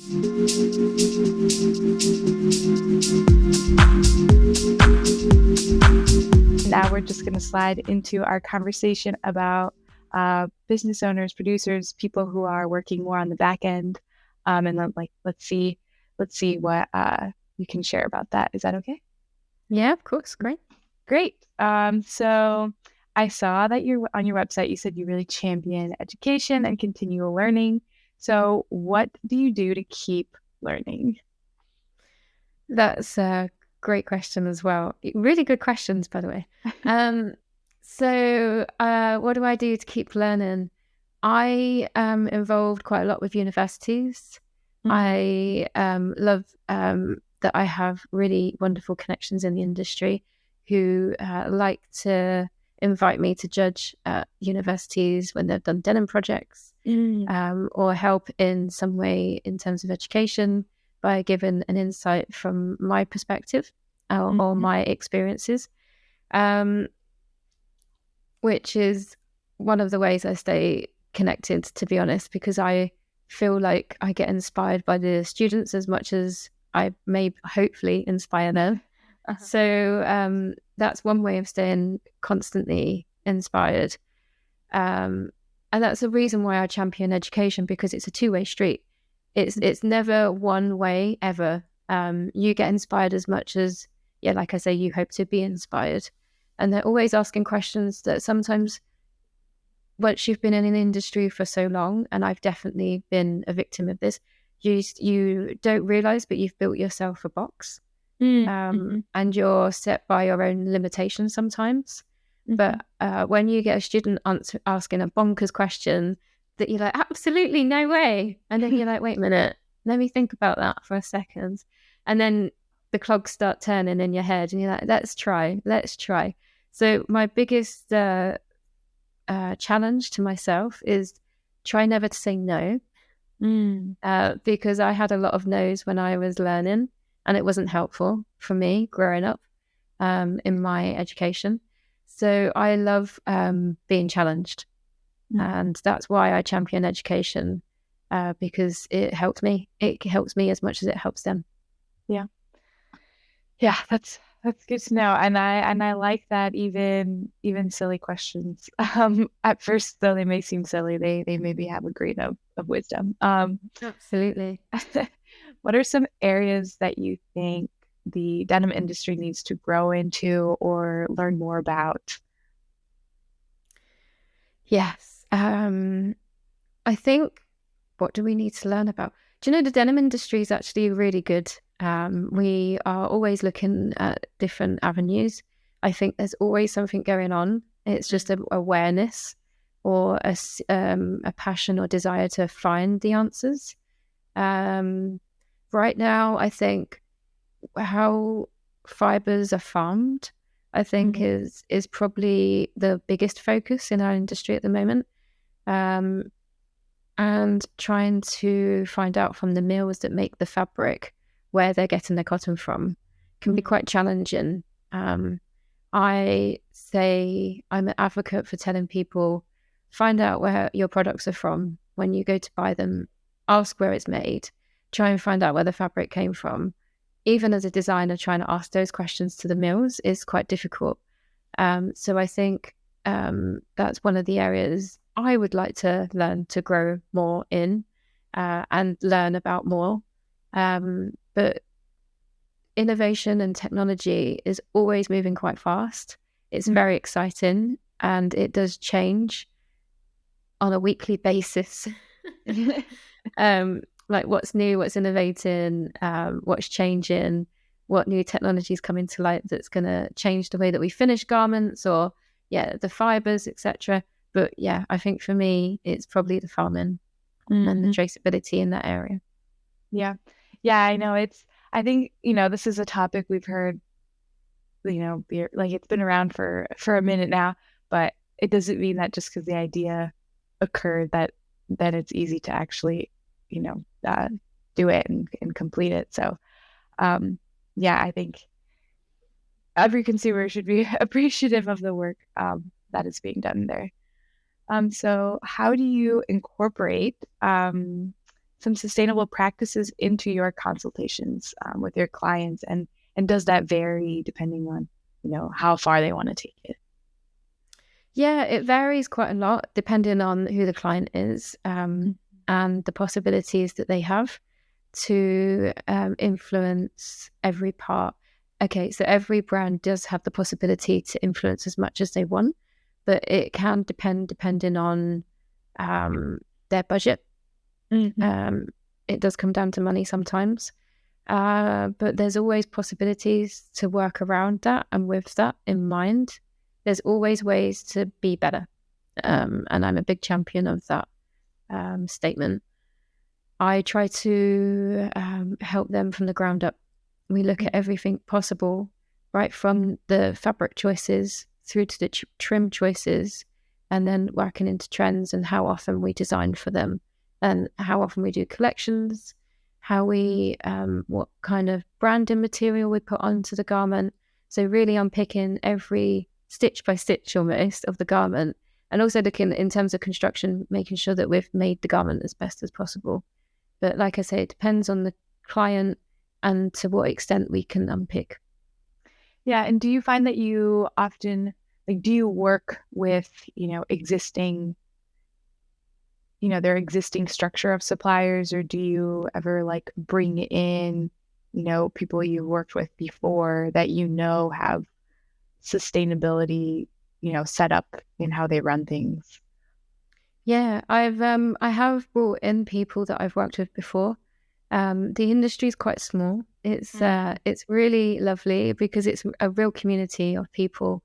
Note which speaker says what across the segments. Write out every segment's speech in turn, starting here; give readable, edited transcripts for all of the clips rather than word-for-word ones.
Speaker 1: Now we're just going to slide into our conversation about business owners, producers, people who are working more on the back end, and then let's see what you can share about that. Is that okay?
Speaker 2: Yeah, of course.
Speaker 1: Great. So I saw that you're on your website. You said you really champion education and continual learning. So what do you do to keep learning?
Speaker 2: That's a great question as well. Really good questions, by the way. So what do I do to keep learning? I am involved quite a lot with universities. I love that I have really wonderful connections in the industry who like to invite me to judge at universities when they've done denim projects or help in some way in terms of education by giving an insight from my perspective or my experiences, which is one of the ways I stay connected, to be honest, because I feel like I get inspired by the students as much as I may hopefully inspire them. So that's one way of staying constantly inspired. And that's the reason why I champion education, because it's a two-way street. It's never one way ever. You get inspired as much as, like I say, you hope to be inspired. And they're always asking questions that sometimes, once you've been in an industry for so long, and I've definitely been a victim of this, you don't realize, but you've built yourself a box. And you're set by your own limitations sometimes. But when you get a student asking a bonkers question that you're like, absolutely no way, and then you're like, wait a minute, let me think about that for a second, and then the clogs start turning in your head and you're like, let's try. So my biggest challenge to myself is try never to say no, because I had a lot of no's when I was learning, and it wasn't helpful for me growing up in my education. So I love being challenged. And that's why I champion education, because it helped me. It helps me as much as it helps them.
Speaker 1: Yeah, that's good to know. And I like that even silly questions. At first, though, they may seem silly, they maybe have a grain of wisdom.
Speaker 2: Absolutely.
Speaker 1: What are some areas that you think the denim industry needs to grow into or learn more about?
Speaker 2: Yes. I think, what do we need to learn about? Do you know, the denim industry is actually really good. We are always looking at different avenues. I think there's always something going on. It's just an awareness or a passion or desire to find the answers. Right now, I think how fibres are farmed, I think is probably the biggest focus in our industry at the moment. And trying to find out from the mills that make the fabric where they're getting their cotton from can be quite challenging. I say I'm an advocate for telling people, find out where your products are from. When you go to buy them, ask where it's made. Try and find out where the fabric came from. Even as a designer, trying to ask those questions to the mills is quite difficult. So I think that's one of the areas I would like to learn to grow more in and learn about more. But innovation and technology is always moving quite fast. It's very exciting, and it does change on a weekly basis. Like what's new, what's innovating, what's changing, what new technologies coming to light that's going to change the way that we finish garments or the fibres, etc. But I think for me, it's probably the farming and the traceability in that area.
Speaker 1: Yeah, I know. I think, this is a topic we've heard, it's been around for a minute now, but it doesn't mean that just because the idea occurred that it's easy to actually, do it and complete it. So, I think every consumer should be appreciative of the work that is being done there. So how do you incorporate some sustainable practices into your consultations with your clients, and does that vary depending on how far they want to take it?
Speaker 2: Yeah, it varies quite a lot depending on who the client is, and the possibilities that they have to influence every part. Okay, so every brand does have the possibility to influence as much as they want, but it can depend depending on their budget.
Speaker 1: Mm-hmm.
Speaker 2: It does come down to money sometimes, but there's always possibilities to work around that. And with that in mind, there's always ways to be better. And I'm a big champion of that statement. I try to help them from the ground up. We look at everything possible, right from the fabric choices through to the trim choices, and then working into trends and how often we design for them, and how often we do collections, how we, what kind of branding material we put onto the garment. So really unpicking every stitch by stitch almost of the garment, and also looking in terms of construction, making sure that we've made the garment as best as possible. But like I say, it depends on the client and to what extent we can unpick.
Speaker 1: Yeah, and do you find that you often do you work with, existing, their existing structure of suppliers, or do you ever bring in, people you worked with before that have sustainability, set up in how they run things?
Speaker 2: Yeah, I have brought in people that I've worked with before. The industry is quite small. It's really lovely because it's a real community of people,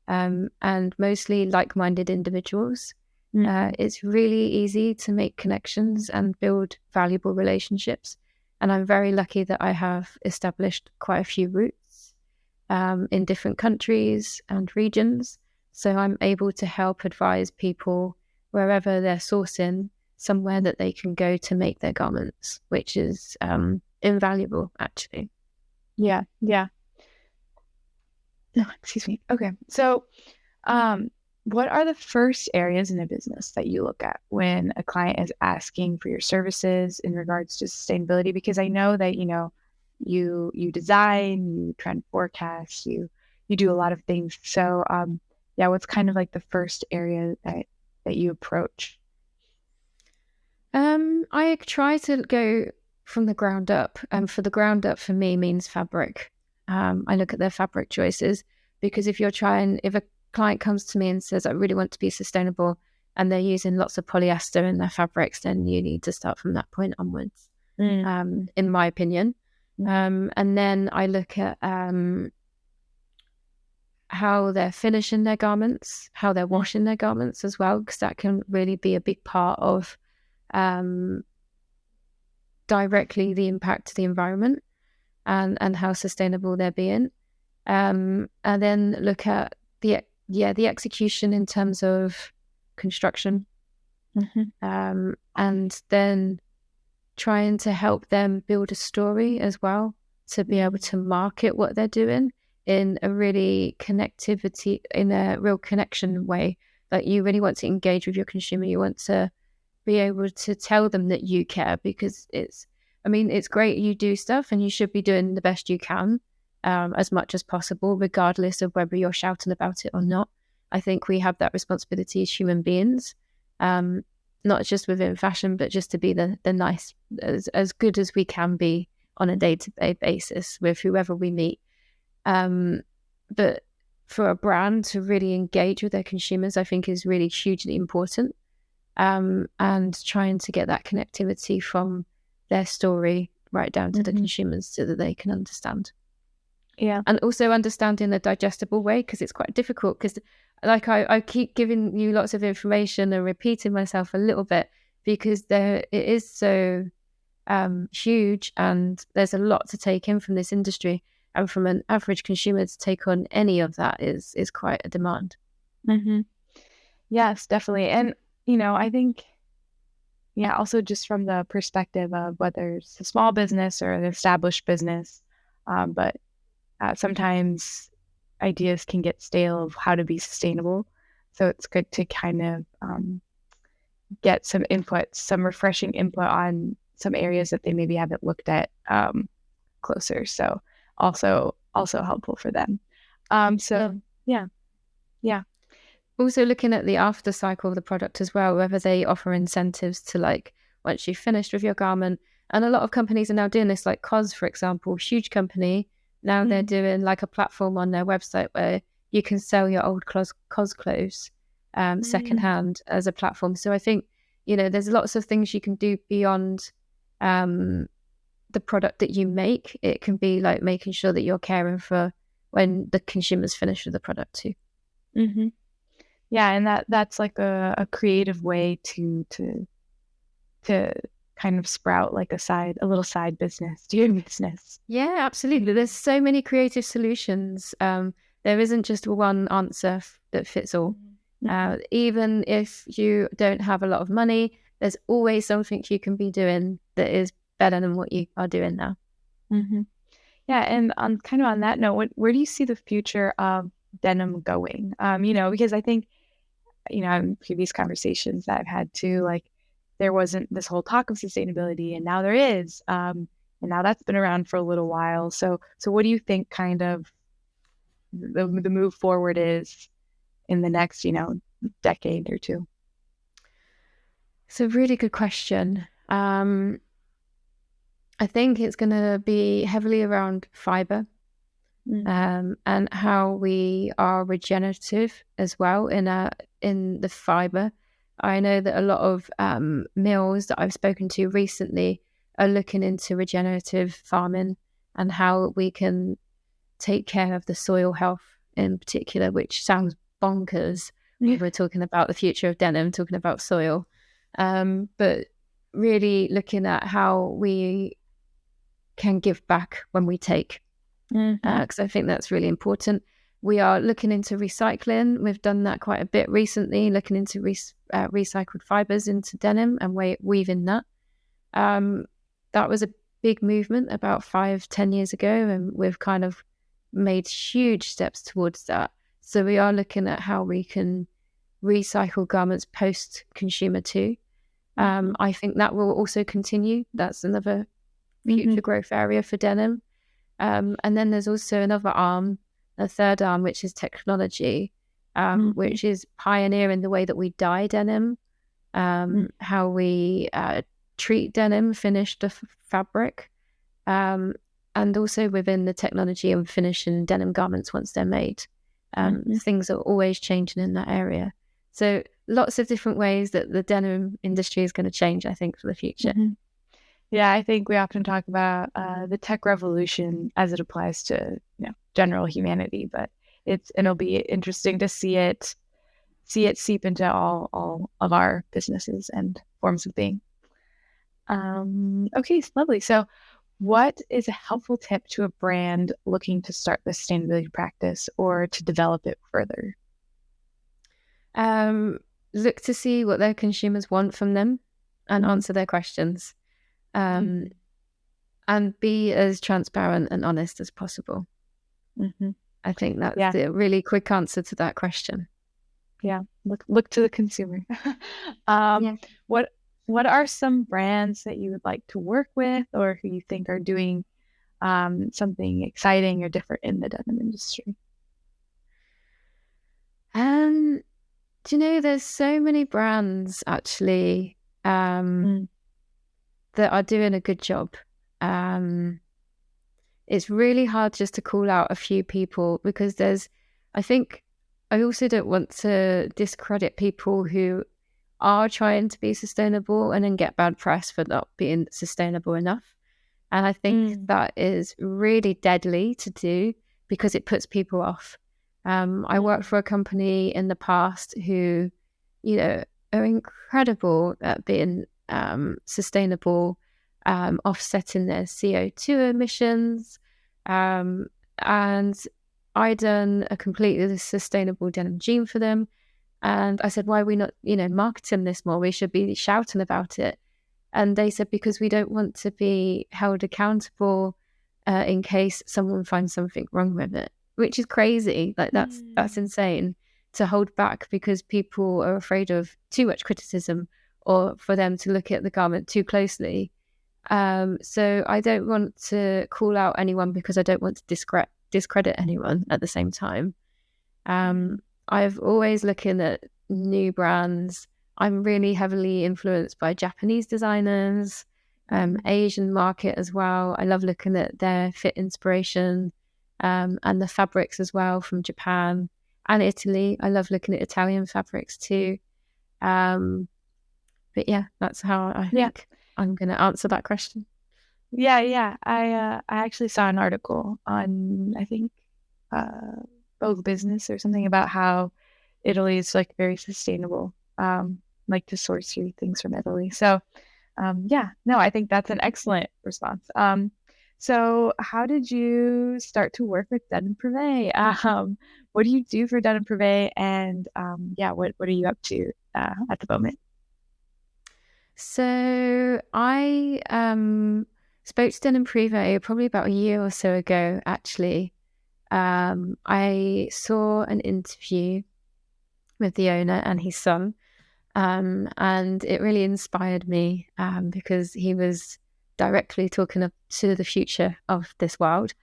Speaker 2: and mostly like-minded individuals. It's really easy to make connections and build valuable relationships. And I'm very lucky that I have established quite a few roots in different countries and regions. So I'm able to help advise people wherever they're sourcing somewhere that they can go to make their garments, which is invaluable, actually.
Speaker 1: Yeah, yeah. No, excuse me. Okay. So, what are the first areas in a business that you look at when a client is asking for your services in regards to sustainability? Because I know that, you design, you try and forecast, you do a lot of things. So, yeah, what's kind of like the first area that you approach?
Speaker 2: I try to go from the ground up, and for the ground up for me means fabric. I look at their fabric choices, because if a client comes to me and says, I really want to be sustainable, and they're using lots of polyester in their fabrics, then you need to start from that point onwards, in my opinion. And then I look at how they're finishing their garments, how they're washing their garments as well, because that can really be a big part of directly the impact to the environment, and how sustainable they're being. And then look at the execution in terms of construction, and then trying to help them build a story as well, to be able to market what they're doing in a real connection way. Like, you really want to engage with your consumer. You want to be able to tell them that you care, because it's great you do stuff, and you should be doing the best you can, as much as possible, regardless of whether you're shouting about it or not. I think we have that responsibility as human beings, not just within fashion, but just to be the nice, as good as we can be on a day-to-day basis with whoever we meet. But for a brand to really engage with their consumers, I think is really hugely important. And trying to get that connectivity from their story right down to the consumers, so that they can understand.
Speaker 1: Yeah.
Speaker 2: And also understanding the digestible way, because it's quite difficult, because I keep giving you lots of information and repeating myself a little bit, because it is so huge, and there's a lot to take in from this industry, and from an average consumer to take on any of that is quite a demand.
Speaker 1: Yes, definitely. And I think, yeah, also just from the perspective of whether it's a small business or an established business, but sometimes ideas can get stale of how to be sustainable. So it's good to kind of get some refreshing input on some areas that they maybe haven't looked at closer. So also helpful for them.
Speaker 2: Yeah.
Speaker 1: So yeah, yeah.
Speaker 2: Also looking at the after cycle of the product as well, whether they offer incentives to like once you've finished with your garment. And a lot of companies are now doing this, like COS, for example, huge company. Now they're
Speaker 1: Mm,
Speaker 2: doing like a platform on their website where you can sell your old COS clothes
Speaker 1: mm,
Speaker 2: secondhand as a platform. So I think, there's lots of things you can do beyond um, the product that you make. It can be like making sure that you're caring for when the consumer's finished with the product too.
Speaker 1: hmm. Yeah, and that's like a creative way to kind of sprout like a little side business, do your business.
Speaker 2: Yeah, absolutely. There's so many creative solutions. There isn't just one answer that fits all.
Speaker 1: Mm-hmm.
Speaker 2: Even if you don't have a lot of money, there's always something you can be doing that is better than what you are doing now.
Speaker 1: Hmm. Yeah, and on kind of on that note, where do you see the future of denim going? Because I think, in previous conversations that I've had too, like there wasn't this whole talk of sustainability, and now there is. And now that's been around for a little while. So what do you think kind of the move forward is in the next, decade or two?
Speaker 2: It's a really good question. I think it's going to be heavily around fiber
Speaker 1: Mm,
Speaker 2: and how we are regenerative as well in the fiber. I know that a lot of mills that I've spoken to recently are looking into regenerative farming and how we can take care of the soil health in particular, which sounds bonkers
Speaker 1: yeah.
Speaker 2: when we're talking about the future of denim, talking about soil. But really looking at how we can give back when we take,
Speaker 1: Hmm.
Speaker 2: because I think that's really important. We are looking into recycling. We've done that quite a bit recently, looking into recycled fibres into denim and weaving that. Um, that was a big movement about 5-10 years ago, and we've kind of made huge steps towards that. So we are looking at how we can recycle garments post-consumer too.
Speaker 1: Hmm.
Speaker 2: I think that will also continue. That's another
Speaker 1: Hmm.
Speaker 2: future growth area for denim. And then there's also another arm, a third arm, which is technology,
Speaker 1: Hmm.
Speaker 2: which is pioneering the way that we dye denim, how we treat denim, finish the fabric, um, and also within the technology and finishing denim garments once they're made.
Speaker 1: Hmm.
Speaker 2: Things are always changing in that area. So lots of different ways that the denim industry is going to change, I think, for the future.
Speaker 1: Hmm. Yeah, I think we often talk about the tech revolution as it applies to general humanity, but it'll be interesting to see it seep into all of our businesses and forms of being. Okay, lovely. So, what is a helpful tip to a brand looking to start the sustainability practice or to develop it further?
Speaker 2: Um, Look to see what their consumers want from them and
Speaker 1: Hmm.
Speaker 2: answer their questions. Um, and be as transparent and honest as possible.
Speaker 1: Hmm.
Speaker 2: I think that's
Speaker 1: Yeah,
Speaker 2: the really quick answer to that question.
Speaker 1: yeah. Look to the consumer. um,
Speaker 2: Yeah.
Speaker 1: what what are some brands that you would like to work with, or who you think are doing something exciting or different in the denim industry?
Speaker 2: Um, do you know there's so many brands actually
Speaker 1: Mm,
Speaker 2: that are doing a good job. Um, it's really hard just to call out a few people because I think I also don't want to discredit people who are trying to be sustainable and then get bad press for not being sustainable enough. And I think
Speaker 1: mm,
Speaker 2: that is really deadly to do because it puts people off. I worked
Speaker 1: mm,
Speaker 2: for a company in the past who, are incredible at being sustainable, offsetting their CO2 emissions. Um, and I done a completely sustainable denim jean for them. And I said, why are we not, marketing this more? We should be shouting about it. And they said, because we don't want to be held accountable in case someone finds something wrong with it, which is crazy. Like that's
Speaker 1: mm,
Speaker 2: insane to hold back because people are afraid of too much criticism or for them to look at the garment too closely. So I don't want to call out anyone because I don't want to discredit anyone at the same time. I've always looking at new brands. I'm really heavily influenced by Japanese designers, Asian market as well. I love looking at their fit inspiration, and the fabrics as well from Japan and Italy. I love looking at Italian fabrics too. But yeah, that's how I think I'm going to answer that question.
Speaker 1: Yeah. I actually saw an article on, I think, Vogue Business or something about how Italy is like very sustainable, like to source your things from Italy. So, yeah, no, I think that's an excellent response. So how did you start to work with Dun& Purvey? What do you do for Dun& Purvey? And yeah, what are you up to at the moment?
Speaker 2: So I spoke to Dun& Purvey probably about a year or so ago, actually. I saw an interview with the owner and his son, and it really inspired me because he was directly talking to the future of this world.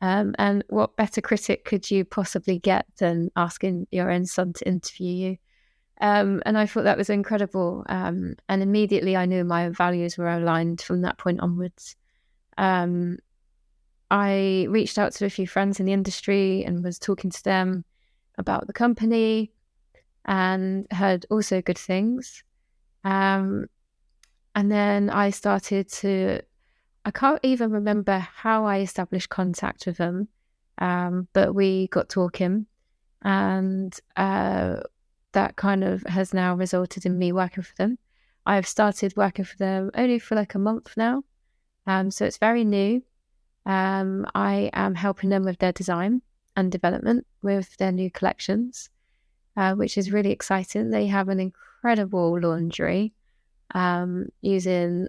Speaker 2: And what better critic could you possibly get than asking your own son to interview you? And I thought that was incredible. And immediately I knew my values were aligned from that point onwards. Um, I reached out to a few friends in the industry and was talking to them about the company and heard also good things. And then I can't even remember how I established contact with them, but we got talking, and that kind of has now resulted in me working for them. I've started working for them only for like a month now, so it's very new. I am helping them with their design and development with their new collections, which is really exciting. They have an incredible laundry using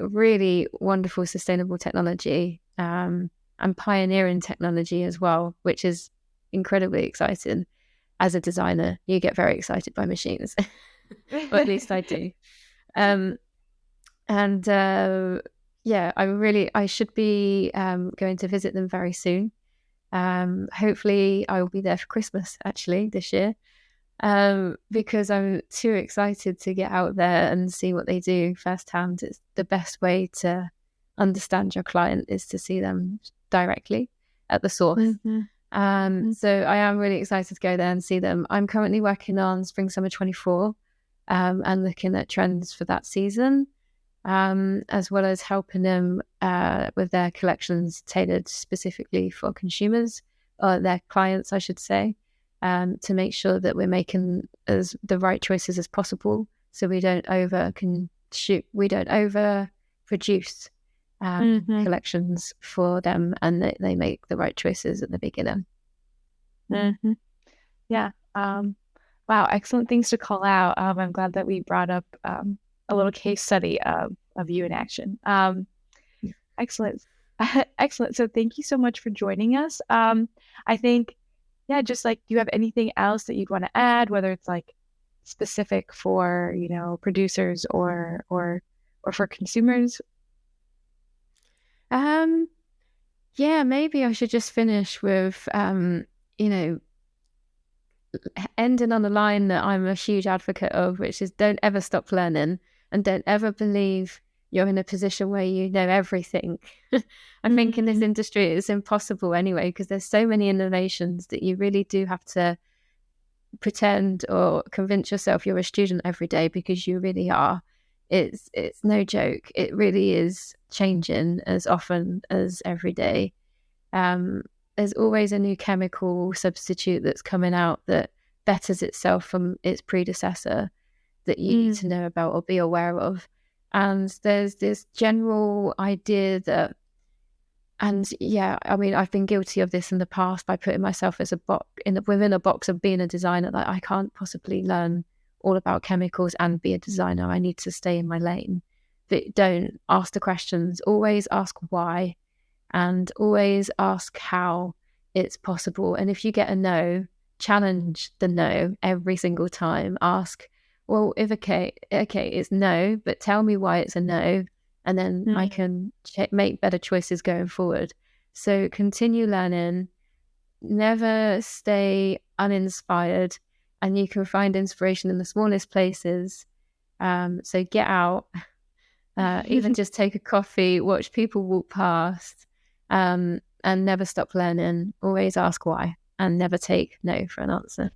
Speaker 2: really wonderful sustainable technology, and pioneering technology as well, which is incredibly exciting. As a designer, you get very excited by machines, or at least I do. And yeah, I should be going to visit them very soon. Hopefully I will be there for Christmas actually this year, because I'm too excited to get out there and see what they do firsthand. It's the best way to understand your client is to see them directly at the source. So I am really excited to go there and see them. I'm currently working on Spring Summer 24, and looking at trends for that season, as well as helping them with their collections tailored specifically for consumers, or their clients, I should say, to make sure that we're making the right choices as possible, so we don't over produce collections for them, and that they make the right choices at the beginning.
Speaker 1: Yeah. Wow, excellent things to call out. I'm glad that we brought up a little case study of you in action. Excellent. Excellent. So thank you so much for joining us. I think, yeah, just like, do you have anything else that you'd want to add, whether it's like specific for, producers or for consumers?
Speaker 2: Yeah, maybe I should just finish with, ending on a line that I'm a huge advocate of, which is don't ever stop learning, and don't ever believe you're in a position where you know everything. I think in this industry it's impossible anyway, because there's so many innovations that you really do have to pretend or convince yourself you're a student every day, because you really are. It's no joke. It really is changing as often as every day. There's always a new chemical substitute that's coming out that betters itself from its predecessor that you need to know about or be aware of. And there's this general idea that, and yeah, I mean, I've been guilty of this in the past by putting myself as within a box of being a designer, that I can't possibly learn all about chemicals and be a designer. I need to stay in my lane. But don't ask the questions. Always ask why, and always ask how it's possible. And if you get a no, challenge the no every single time. Ask, well, if okay, it's no, but tell me why it's a no. and then I
Speaker 1: Mm.
Speaker 2: can make better choices going forward. So continue learning, never stay uninspired, and you can find inspiration in the smallest places. So get out, even just take a coffee, watch people walk past, and never stop learning. Always ask why, and never take no for an answer.